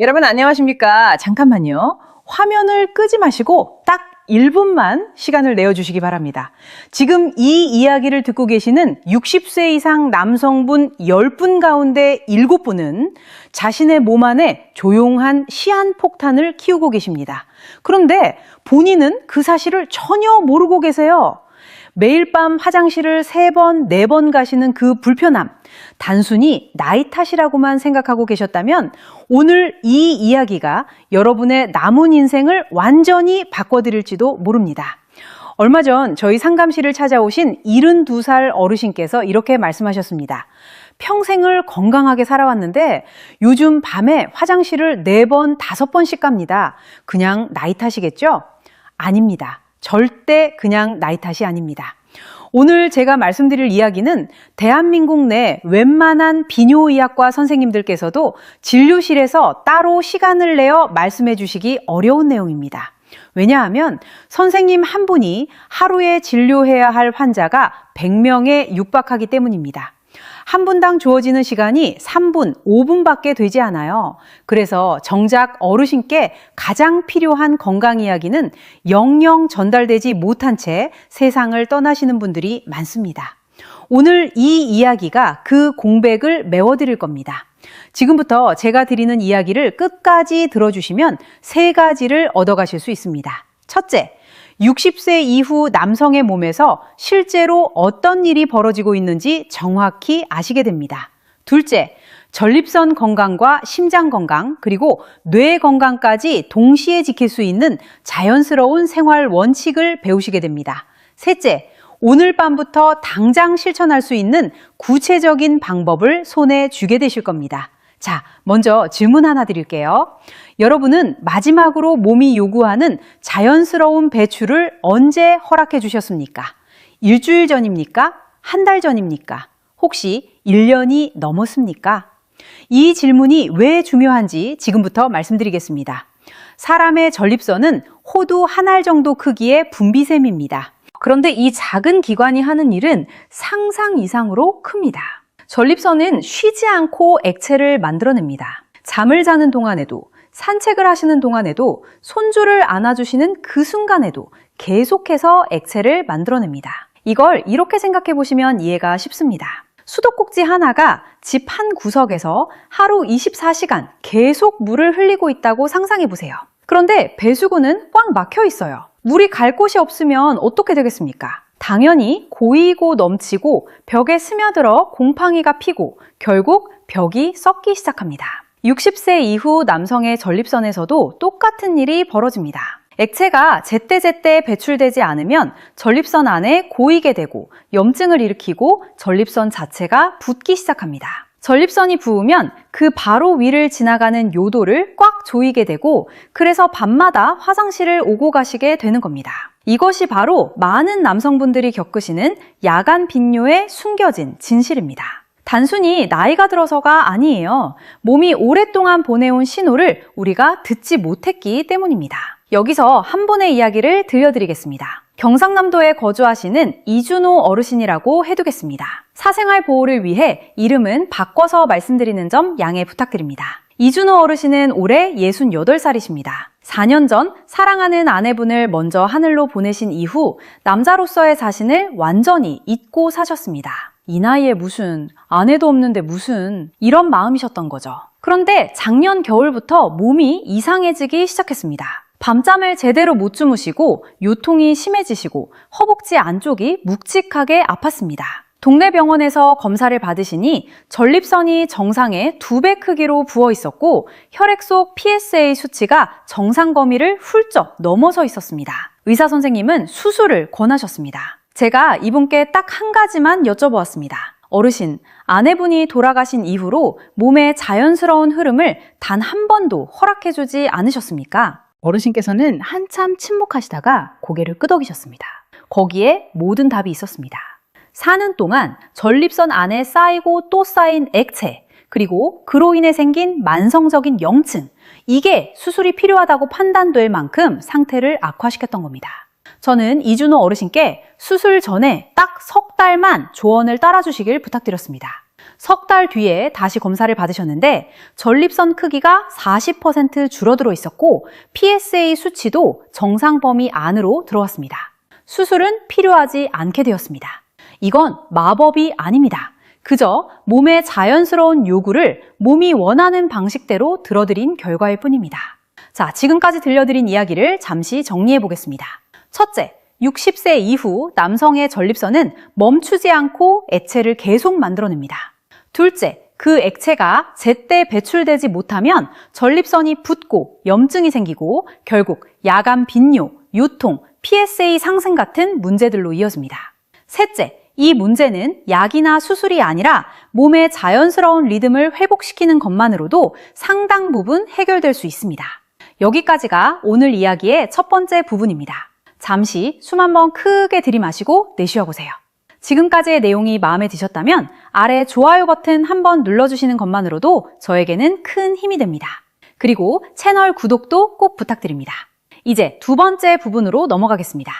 여러분 안녕하십니까? 잠깐만요. 화면을 끄지 마시고 딱 1분만 시간을 내어주시기 바랍니다. 지금 이 이야기를 듣고 계시는 60세 이상 남성분 10분 가운데 7분은 자신의 몸 안에 조용한 시한폭탄을 키우고 계십니다. 그런데 본인은 그 사실을 전혀 모르고 계세요. 매일 밤 화장실을 3번, 4번 가시는 그 불편함, 단순히 나이 탓이라고만 생각하고 계셨다면 오늘 이 이야기가 여러분의 남은 인생을 완전히 바꿔드릴지도 모릅니다. 얼마 전 저희 상담실을 찾아오신 72살 어르신께서 이렇게 말씀하셨습니다. 평생을 건강하게 살아왔는데 요즘 밤에 화장실을 4번, 5번씩 갑니다. 그냥 나이 탓이겠죠? 아닙니다. 절대 그냥 나이 탓이 아닙니다. 오늘 제가 말씀드릴 이야기는 대한민국 내 웬만한 비뇨의학과 선생님들께서도 진료실에서 따로 시간을 내어 말씀해 주시기 어려운 내용입니다. 왜냐하면 선생님 한 분이 하루에 진료해야 할 환자가 100명에 육박하기 때문입니다. 한 분당 주어지는 시간이 3분, 5분밖에 되지 않아요. 그래서 정작 어르신께 가장 필요한 건강 이야기는 영영 전달되지 못한 채 세상을 떠나시는 분들이 많습니다. 오늘 이 이야기가 그 공백을 메워드릴 겁니다. 지금부터 제가 드리는 이야기를 끝까지 들어주시면 3가지를 얻어가실 수 있습니다. 첫째, 60세 이후 남성의 몸에서 실제로 어떤 일이 벌어지고 있는지 정확히 아시게 됩니다. 둘째, 전립선 건강과 심장 건강 그리고 뇌 건강까지 동시에 지킬 수 있는 자연스러운 생활 원칙을 배우시게 됩니다. 셋째, 오늘 밤부터 당장 실천할 수 있는 구체적인 방법을 손에 쥐게 되실 겁니다. 자, 먼저 질문 하나 드릴게요. 여러분은 마지막으로 몸이 요구하는 자연스러운 배출을 언제 허락해 주셨습니까? 일주일 전입니까? 한 달 전입니까? 혹시 1년이 넘었습니까? 이 질문이 왜 중요한지 지금부터 말씀드리겠습니다. 사람의 전립선은 호두 한 알 정도 크기의 분비샘입니다. 그런데 이 작은 기관이 하는 일은 상상 이상으로 큽니다. 전립선은 쉬지 않고 액체를 만들어냅니다. 잠을 자는 동안에도, 산책을 하시는 동안에도, 손주를 안아주시는 그 순간에도 계속해서 액체를 만들어냅니다. 이걸 이렇게 생각해 보시면 이해가 쉽습니다. 수도꼭지 하나가 집 한 구석에서 하루 24시간 계속 물을 흘리고 있다고 상상해 보세요. 그런데 배수구는 꽉 막혀 있어요. 물이 갈 곳이 없으면 어떻게 되겠습니까? 당연히 고이고 넘치고 벽에 스며들어 곰팡이가 피고 결국 벽이 썩기 시작합니다. 60세 이후 남성의 전립선에서도 똑같은 일이 벌어집니다. 액체가 제때제때 배출되지 않으면 전립선 안에 고이게 되고 염증을 일으키고 전립선 자체가 붓기 시작합니다. 전립선이 부으면 그 바로 위를 지나가는 요도를 꽉 조이게 되고 그래서 밤마다 화장실을 오고 가시게 되는 겁니다. 이것이 바로 많은 남성분들이 겪으시는 야간 빈뇨에 숨겨진 진실입니다. 단순히 나이가 들어서가 아니에요. 몸이 오랫동안 보내온 신호를 우리가 듣지 못했기 때문입니다. 여기서 한 분의 이야기를 들려드리겠습니다. 경상남도에 거주하시는 이준호 어르신이라고 해두겠습니다. 사생활 보호를 위해 이름은 바꿔서 말씀드리는 점 양해 부탁드립니다. 이준호 어르신은 올해 68살이십니다. 4년 전 사랑하는 아내분을 먼저 하늘로 보내신 이후 남자로서의 자신을 완전히 잊고 사셨습니다. 이 나이에 무슨, 아내도 없는데 무슨, 이런 마음이셨던 거죠. 그런데 작년 겨울부터 몸이 이상해지기 시작했습니다. 밤잠을 제대로 못 주무시고 요통이 심해지시고 허벅지 안쪽이 묵직하게 아팠습니다. 동네 병원에서 검사를 받으시니 전립선이 정상의 2배 크기로 부어 있었고 혈액 속 PSA 수치가 정상 범위를 훌쩍 넘어서 있었습니다. 의사 선생님은 수술을 권하셨습니다. 제가 이분께 딱 한 가지만 여쭤보았습니다. 어르신, 아내분이 돌아가신 이후로 몸의 자연스러운 흐름을 단 한 번도 허락해주지 않으셨습니까? 어르신께서는 한참 침묵하시다가 고개를 끄덕이셨습니다. 거기에 모든 답이 있었습니다. 사는 동안 전립선 안에 쌓이고 또 쌓인 액체, 그리고 그로 인해 생긴 만성적인 염증, 이게 수술이 필요하다고 판단될 만큼 상태를 악화시켰던 겁니다. 저는 이준호 어르신께 수술 전에 딱 3달만 조언을 따라주시길 부탁드렸습니다. 석 달 뒤에 다시 검사를 받으셨는데 전립선 크기가 40% 줄어들어 있었고 PSA 수치도 정상 범위 안으로 들어왔습니다. 수술은 필요하지 않게 되었습니다. 이건 마법이 아닙니다. 그저 몸의 자연스러운 요구를 몸이 원하는 방식대로 들어드린 결과일 뿐입니다. 자, 지금까지 들려드린 이야기를 잠시 정리해 보겠습니다. 첫째, 60세 이후 남성의 전립선은 멈추지 않고 액체를 계속 만들어냅니다. 둘째, 그 액체가 제때 배출되지 못하면 전립선이 붓고 염증이 생기고 결국 야간 빈뇨, 요통, PSA 상승 같은 문제들로 이어집니다. 셋째, 이 문제는 약이나 수술이 아니라 몸의 자연스러운 리듬을 회복시키는 것만으로도 상당 부분 해결될 수 있습니다. 여기까지가 오늘 이야기의 첫 번째 부분입니다. 잠시 숨 한번 크게 들이마시고 내쉬어보세요. 지금까지의 내용이 마음에 드셨다면 아래 좋아요 버튼 한번 눌러주시는 것만으로도 저에게는 큰 힘이 됩니다. 그리고 채널 구독도 꼭 부탁드립니다. 이제 두 번째 부분으로 넘어가겠습니다.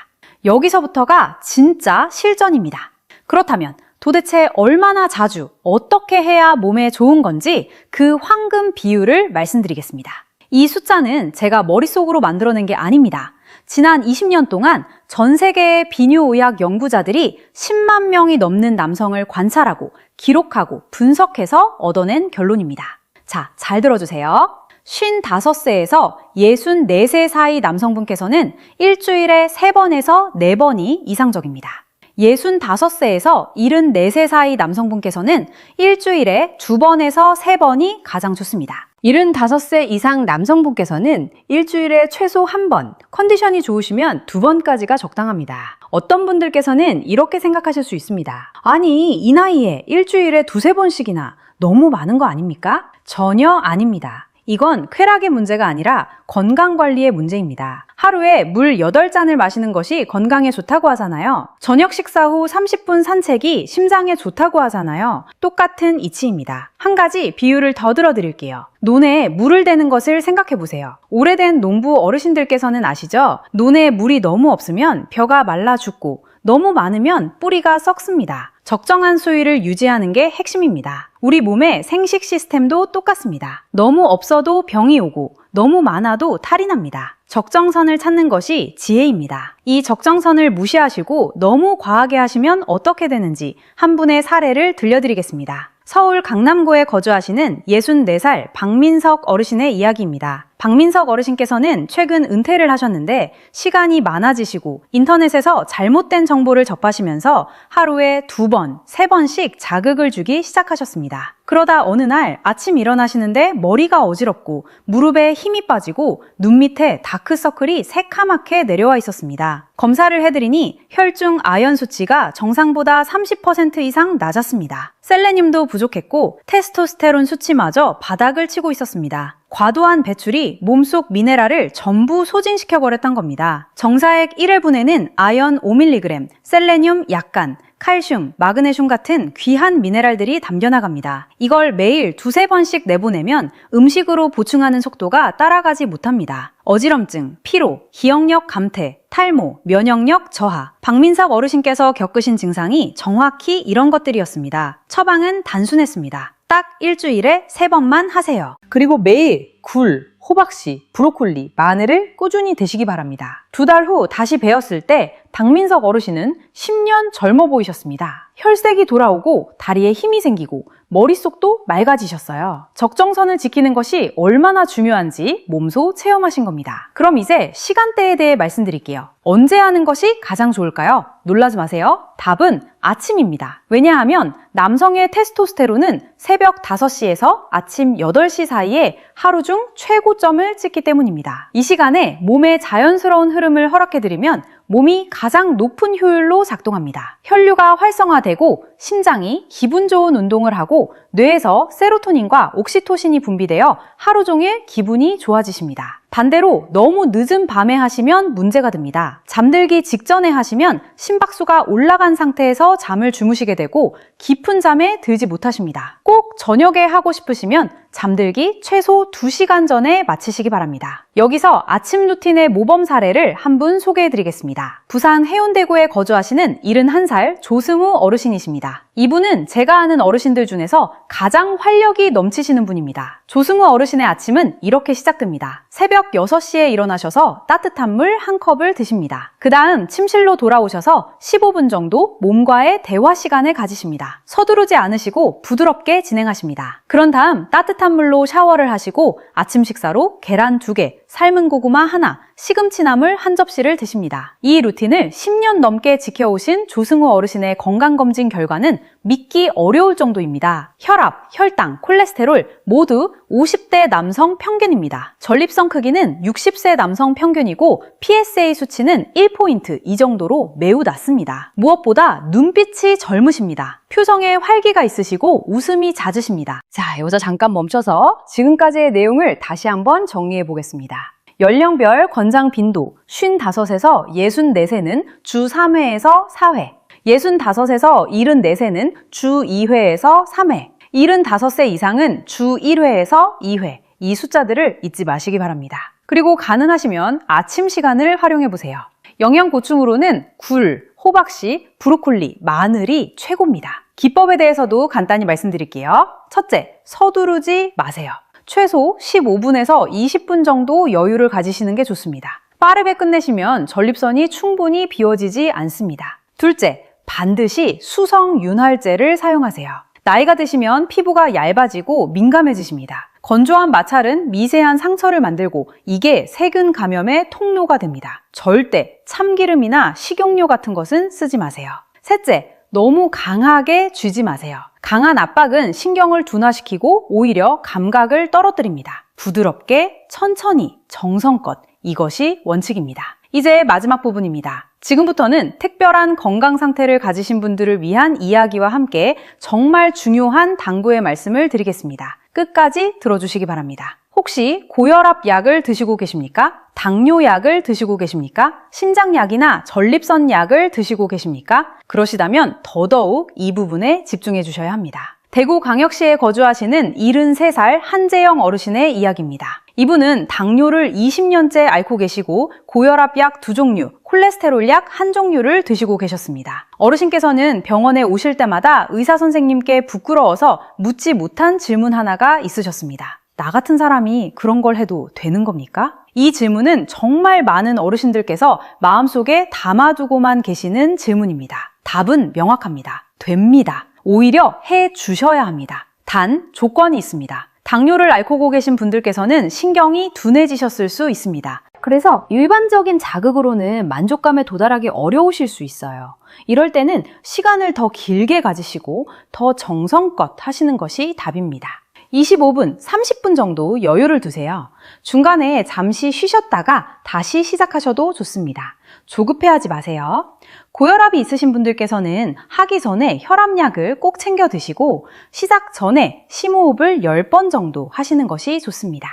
여기서부터가 진짜 실전입니다. 그렇다면 도대체 얼마나 자주 어떻게 해야 몸에 좋은 건지 그 황금 비율을 말씀드리겠습니다. 이 숫자는 제가 머릿속으로 만들어낸 게 아닙니다. 지난 20년 동안 전 세계의 비뇨의학 연구자들이 10만 명이 넘는 남성을 관찰하고 기록하고 분석해서 얻어낸 결론입니다. 자, 잘 들어주세요. 55세에서 64세 사이 남성분께서는 일주일에 3번에서 4번이 이상적입니다. 65세에서 74세 사이 남성분께서는 일주일에 2번에서 3번이 가장 좋습니다. 75세 이상 남성분께서는 일주일에 최소 1번, 컨디션이 좋으시면 2번까지가 적당합니다. 어떤 분들께서는 이렇게 생각하실 수 있습니다. 아니, 이 나이에 일주일에 2-3번씩이나 너무 많은 거 아닙니까? 전혀 아닙니다. 이건 쾌락의 문제가 아니라 건강관리의 문제입니다. 하루에 물 8잔을 마시는 것이 건강에 좋다고 하잖아요. 저녁 식사 후 30분 산책이 심장에 좋다고 하잖아요. 똑같은 이치입니다. 한 가지 비유를 더 들어드릴게요. 논에 물을 대는 것을 생각해 보세요. 오래된 농부 어르신들께서는 아시죠? 논에 물이 너무 없으면 벼가 말라 죽고 너무 많으면 뿌리가 썩습니다. 적정한 수위를 유지하는 게 핵심입니다. 우리 몸의 생식 시스템도 똑같습니다. 너무 없어도 병이 오고 너무 많아도 탈이 납니다. 적정선을 찾는 것이 지혜입니다. 이 적정선을 무시하시고 너무 과하게 하시면 어떻게 되는지 한 분의 사례를 들려드리겠습니다. 서울 강남구에 거주하시는 64살 박민석 어르신의 이야기입니다. 박민석 어르신께서는 최근 은퇴를 하셨는데 시간이 많아지시고 인터넷에서 잘못된 정보를 접하시면서 하루에 2번, 3번씩 자극을 주기 시작하셨습니다. 그러다 어느 날 아침 일어나시는데 머리가 어지럽고 무릎에 힘이 빠지고 눈 밑에 다크서클이 새카맣게 내려와 있었습니다. 검사를 해드리니 혈중 아연 수치가 정상보다 30% 이상 낮았습니다. 셀레늄도 부족했고 테스토스테론 수치마저 바닥을 치고 있었습니다. 과도한 배출이 몸속 미네랄을 전부 소진시켜버렸던 겁니다. 정사액 1회분에는 아연 5mg, 셀레늄 약간, 칼슘, 마그네슘 같은 귀한 미네랄들이 담겨나갑니다. 이걸 매일 2-3번씩 내보내면 음식으로 보충하는 속도가 따라가지 못합니다. 어지럼증, 피로, 기억력 감퇴, 탈모, 면역력 저하. 박민석 어르신께서 겪으신 증상이 정확히 이런 것들이었습니다. 처방은 단순했습니다. 딱 일주일에 3번만 하세요. 그리고 매일 굴, 호박씨, 브로콜리, 마늘을 꾸준히 드시기 바랍니다. 2달 후 다시 뵈었을 때 박민석 어르신은 10년 젊어 보이셨습니다. 혈색이 돌아오고 다리에 힘이 생기고 머릿속도 맑아지셨어요. 적정선을 지키는 것이 얼마나 중요한지 몸소 체험하신 겁니다. 그럼 이제 시간대에 대해 말씀드릴게요. 언제 하는 것이 가장 좋을까요? 놀라지 마세요. 답은 아침입니다. 왜냐하면 남성의 테스토스테론은 새벽 5시에서 아침 8시 사이에 하루 중 최고점을 찍기 때문입니다. 이 시간에 몸의 자연스러운 흐름을 허락해드리면 몸이 가장 높은 효율로 작동합니다. 혈류가 활성화되고 심장이 기분 좋은 운동을 하고 뇌에서 세로토닌과 옥시토신이 분비되어 하루 종일 기분이 좋아지십니다. 반대로 너무 늦은 밤에 하시면 문제가 됩니다. 잠들기 직전에 하시면 심박수가 올라간 상태에서 잠을 주무시게 되고 깊은 잠에 들지 못하십니다. 꼭 저녁에 하고 싶으시면 잠들기 최소 2시간 전에 마치시기 바랍니다. 여기서 아침 루틴의 모범 사례를 한 분 소개해 드리겠습니다. 부산 해운대구에 거주하시는 71살 조승우 어르신이십니다. 이분은 제가 아는 어르신들 중에서 가장 활력이 넘치시는 분입니다. 조승우 어르신의 아침은 이렇게 시작됩니다. 새벽 6시에 일어나셔서 따뜻한 물 한 컵을 드십니다. 그 다음 침실로 돌아오셔서 15분 정도 몸과의 대화 시간을 가지십니다. 서두르지 않으시고 부드럽게 진행하십니다. 그런 다음 따뜻한 물로 샤워를 하시고 아침 식사로 계란 2개, 삶은 고구마 하나, 시금치나물 한 접시를 드십니다. 이 루틴을 10년 넘게 지켜오신 조승우 어르신의 건강검진 결과는 믿기 어려울 정도입니다. 혈압, 혈당, 콜레스테롤 모두 50대 남성 평균입니다. 전립선 크기는 60세 남성 평균이고 PSA 수치는 1포인트 이 정도로 매우 낮습니다. 무엇보다 눈빛이 젊으십니다. 표정에 활기가 있으시고 웃음이 잦으십니다. 자, 여기서 잠깐 멈춰서 지금까지의 내용을 다시 한번 정리해 보겠습니다. 연령별 권장 빈도 55에서 64세는 주 3회에서 4회, 65에서 74세는 주 2회에서 3회, 75세 이상은 주 1회에서 2회, 이 숫자들을 잊지 마시기 바랍니다. 그리고 가능하시면 아침 시간을 활용해 보세요. 영양 보충으로는 굴, 호박씨, 브로콜리, 마늘이 최고입니다. 기법에 대해서도 간단히 말씀드릴게요. 첫째, 서두르지 마세요. 최소 15분에서 20분 정도 여유를 가지시는 게 좋습니다. 빠르게 끝내시면 전립선이 충분히 비워지지 않습니다. 둘째, 반드시 수성 윤활제를 사용하세요. 나이가 드시면 피부가 얇아지고 민감해지십니다. 건조한 마찰은 미세한 상처를 만들고 이게 세균 감염의 통로가 됩니다. 절대 참기름이나 식용유 같은 것은 쓰지 마세요. 셋째, 너무 강하게 쥐지 마세요. 강한 압박은 신경을 둔화시키고 오히려 감각을 떨어뜨립니다. 부드럽게, 천천히, 정성껏 이것이 원칙입니다. 이제 마지막 부분입니다. 지금부터는 특별한 건강 상태를 가지신 분들을 위한 이야기와 함께 정말 중요한 당부의 말씀을 드리겠습니다. 끝까지 들어주시기 바랍니다. 혹시 고혈압 약을 드시고 계십니까? 당뇨 약을 드시고 계십니까? 심장약이나 전립선 약을 드시고 계십니까? 그러시다면 더더욱 이 부분에 집중해 주셔야 합니다. 대구광역시에 거주하시는 73살 한재영 어르신의 이야기입니다. 이분은 당뇨를 20년째 앓고 계시고 고혈압 약 2종류, 콜레스테롤 약 1종류를 드시고 계셨습니다. 어르신께서는 병원에 오실 때마다 의사 선생님께 부끄러워서 묻지 못한 질문 하나가 있으셨습니다. 나 같은 사람이 그런 걸 해도 되는 겁니까? 이 질문은 정말 많은 어르신들께서 마음속에 담아두고만 계시는 질문입니다. 답은 명확합니다. 됩니다. 오히려 해 주셔야 합니다. 단, 조건이 있습니다. 당뇨를 앓고 계신 분들께서는 신경이 둔해지셨을 수 있습니다. 그래서 일반적인 자극으로는 만족감에 도달하기 어려우실 수 있어요. 이럴 때는 시간을 더 길게 가지시고 더 정성껏 하시는 것이 답입니다. 25분, 30분 정도 여유를 두세요. 중간에 잠시 쉬셨다가 다시 시작하셔도 좋습니다. 조급해하지 마세요. 고혈압이 있으신 분들께서는 하기 전에 혈압약을 꼭 챙겨 드시고 시작 전에 심호흡을 10번 정도 하시는 것이 좋습니다.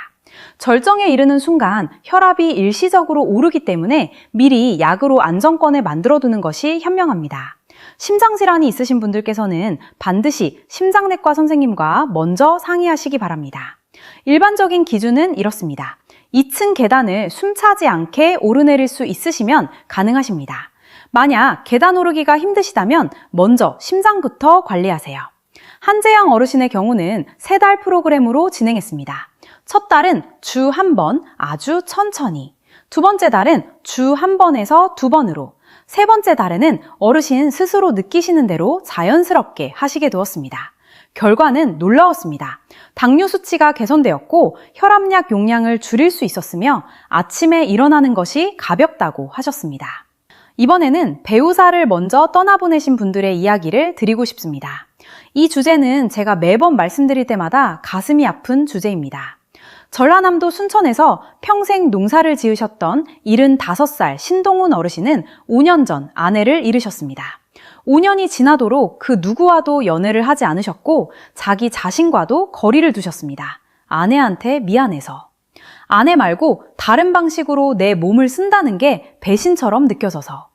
절정에 이르는 순간 혈압이 일시적으로 오르기 때문에 미리 약으로 안정권을 만들어두는 것이 현명합니다. 심장질환이 있으신 분들께서는 반드시 심장내과 선생님과 먼저 상의하시기 바랍니다. 일반적인 기준은 이렇습니다. 2층 계단을 숨차지 않게 오르내릴 수 있으시면 가능하십니다. 만약 계단 오르기가 힘드시다면 먼저 심장부터 관리하세요. 한재영 어르신의 경우는 3달 프로그램으로 진행했습니다. 첫 달은 주 1번 아주 천천히, 두 번째 달은 주 1번에서 2번으로, 세 번째 달에는 어르신 스스로 느끼시는 대로 자연스럽게 하시게 되었습니다. 결과는 놀라웠습니다. 당뇨 수치가 개선되었고 혈압약 용량을 줄일 수 있었으며 아침에 일어나는 것이 가볍다고 하셨습니다. 이번에는 배우사를 먼저 떠나보내신 분들의 이야기를 드리고 싶습니다. 이 주제는 제가 매번 말씀드릴 때마다 가슴이 아픈 주제입니다. 전라남도 순천에서 평생 농사를 지으셨던 75살 신동훈 어르신은 5년 전 아내를 잃으셨습니다. 5년이 지나도록 그 누구와도 연애를 하지 않으셨고 자기 자신과도 거리를 두셨습니다. 아내한테 미안해서. 아내 말고 다른 방식으로 내 몸을 쓴다는 게 배신처럼 느껴져서.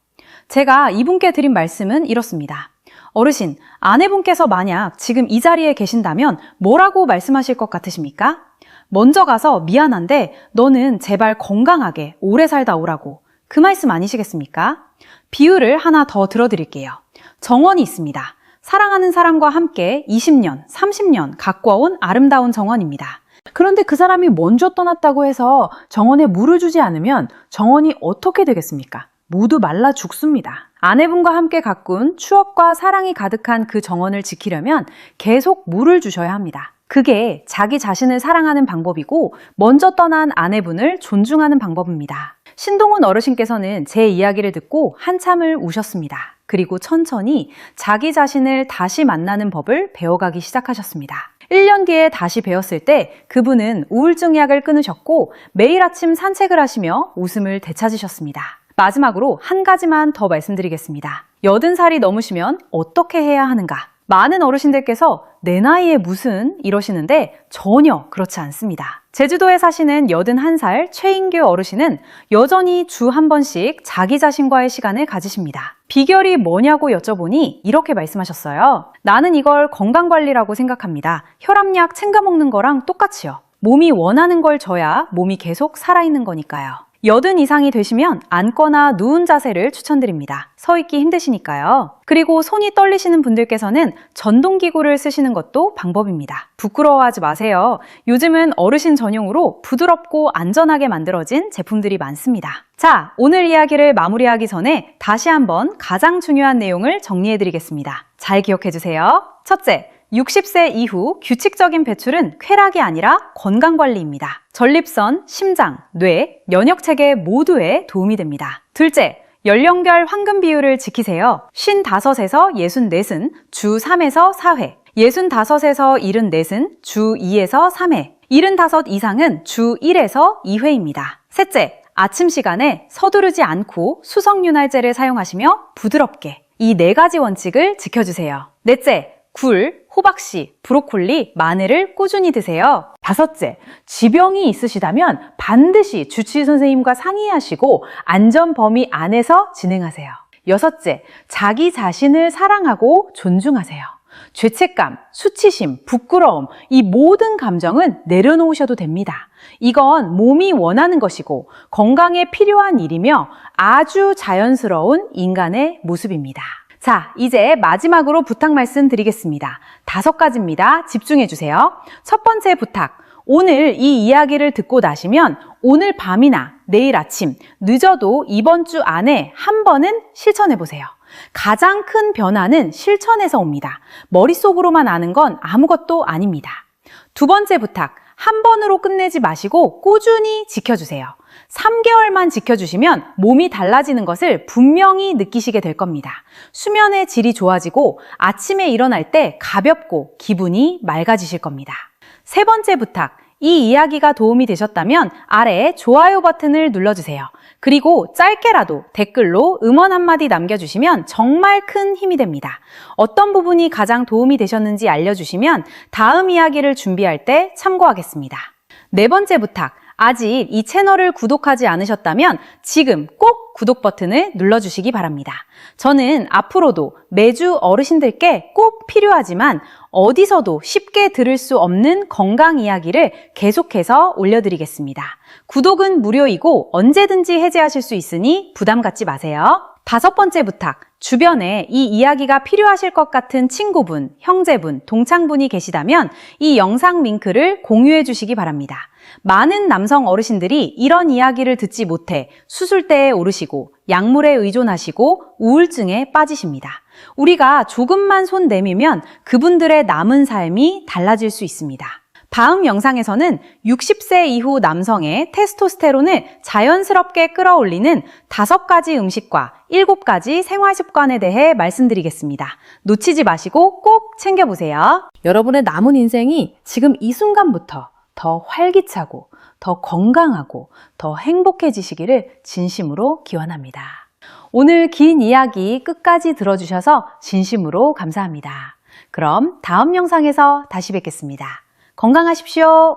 제가 이분께 드린 말씀은 이렇습니다. 어르신, 아내분께서 만약 지금 이 자리에 계신다면 뭐라고 말씀하실 것 같으십니까? 먼저 가서 미안한데 너는 제발 건강하게 오래 살다 오라고. 그 말씀 아니시겠습니까? 비유를 하나 더 들어드릴게요. 정원이 있습니다. 사랑하는 사람과 함께 20년, 30년 가꿔온 아름다운 정원입니다. 그런데 그 사람이 먼저 떠났다고 해서 정원에 물을 주지 않으면 정원이 어떻게 되겠습니까? 모두 말라 죽습니다. 아내분과 함께 가꾼 추억과 사랑이 가득한 그 정원을 지키려면 계속 물을 주셔야 합니다. 그게 자기 자신을 사랑하는 방법이고 먼저 떠난 아내분을 존중하는 방법입니다. 신동훈 어르신께서는 제 이야기를 듣고 한참을 우셨습니다. 그리고 천천히 자기 자신을 다시 만나는 법을 배워가기 시작하셨습니다. 1년 뒤에 다시 배웠을 때 그분은 우울증 약을 끊으셨고 매일 아침 산책을 하시며 웃음을 되찾으셨습니다. 마지막으로 한 가지만 더 말씀드리겠습니다. 80살이 넘으시면 어떻게 해야 하는가? 많은 어르신들께서 내 나이에 무슨 이러시는데 전혀 그렇지 않습니다. 제주도에 사시는 81살 최인규 어르신은 여전히 주 한 번씩 자기 자신과의 시간을 가지십니다. 비결이 뭐냐고 여쭤보니 이렇게 말씀하셨어요. 나는 이걸 건강관리라고 생각합니다. 혈압약 챙겨 먹는 거랑 똑같이요. 몸이 원하는 걸 줘야 몸이 계속 살아있는 거니까요. 80 이상이 되시면 앉거나 누운 자세를 추천드립니다. 서 있기 힘드시니까요. 그리고 손이 떨리시는 분들께서는 전동기구를 쓰시는 것도 방법입니다. 부끄러워하지 마세요. 요즘은 어르신 전용으로 부드럽고 안전하게 만들어진 제품들이 많습니다. 자, 오늘 이야기를 마무리하기 전에 다시 한번 가장 중요한 내용을 정리해드리겠습니다. 잘 기억해주세요. 첫째, 60세 이후 규칙적인 배출은 쾌락이 아니라 건강관리입니다. 전립선, 심장, 뇌, 면역체계 모두에 도움이 됩니다. 둘째, 연령별 황금 비율을 지키세요. 55에서 64은 주 3에서 4회, 65에서 74은 주 2에서 3회, 75 이상은 주 1에서 2회입니다. 셋째, 아침 시간에 서두르지 않고 수성윤활제를 사용하시며 부드럽게 이 4가지 원칙을 지켜주세요. 넷째, 굴, 호박씨, 브로콜리, 마늘을 꾸준히 드세요. 다섯째, 지병이 있으시다면 반드시 주치의 선생님과 상의하시고 안전 범위 안에서 진행하세요. 여섯째, 자기 자신을 사랑하고 존중하세요. 죄책감, 수치심, 부끄러움, 이 모든 감정은 내려놓으셔도 됩니다. 이건 몸이 원하는 것이고 건강에 필요한 일이며 아주 자연스러운 인간의 모습입니다. 자, 이제 마지막으로 부탁 말씀드리겠습니다. 5가지입니다. 집중해 주세요. 첫 번째 부탁. 오늘 이 이야기를 듣고 나시면 오늘 밤이나 내일 아침, 늦어도 이번 주 안에 한 번은 실천해 보세요. 가장 큰 변화는 실천에서 옵니다. 머릿속으로만 아는 건 아무것도 아닙니다. 두 번째 부탁. 한 번으로 끝내지 마시고 꾸준히 지켜주세요. 3개월만 지켜주시면 몸이 달라지는 것을 분명히 느끼시게 될 겁니다. 수면의 질이 좋아지고 아침에 일어날 때 가볍고 기분이 맑아지실 겁니다. 세 번째 부탁. 이 이야기가 도움이 되셨다면 아래에 좋아요 버튼을 눌러주세요. 그리고 짧게라도 댓글로 응원 한마디 남겨주시면 정말 큰 힘이 됩니다. 어떤 부분이 가장 도움이 되셨는지 알려주시면 다음 이야기를 준비할 때 참고하겠습니다. 네 번째 부탁. 아직 이 채널을 구독하지 않으셨다면 지금 꼭 구독 버튼을 눌러주시기 바랍니다. 저는 앞으로도 매주 어르신들께 꼭 필요하지만 어디서도 쉽게 들을 수 없는 건강 이야기를 계속해서 올려드리겠습니다. 구독은 무료이고 언제든지 해지하실 수 있으니 부담 갖지 마세요. 5번째 부탁. 주변에 이 이야기가 필요하실 것 같은 친구분, 형제분, 동창분이 계시다면 이 영상 링크를 공유해 주시기 바랍니다. 많은 남성 어르신들이 이런 이야기를 듣지 못해 수술대에 오르시고 약물에 의존하시고 우울증에 빠지십니다. 우리가 조금만 손 내밀면 그분들의 남은 삶이 달라질 수 있습니다. 다음 영상에서는 60세 이후 남성의 테스토스테론을 자연스럽게 끌어올리는 5가지 음식과 7가지 생활 습관에 대해 말씀드리겠습니다. 놓치지 마시고 꼭 챙겨보세요. 여러분의 남은 인생이 지금 이 순간부터 더 활기차고 더 건강하고 더 행복해지시기를 진심으로 기원합니다. 오늘 긴 이야기 끝까지 들어주셔서 진심으로 감사합니다. 그럼 다음 영상에서 다시 뵙겠습니다. 건강하십시오.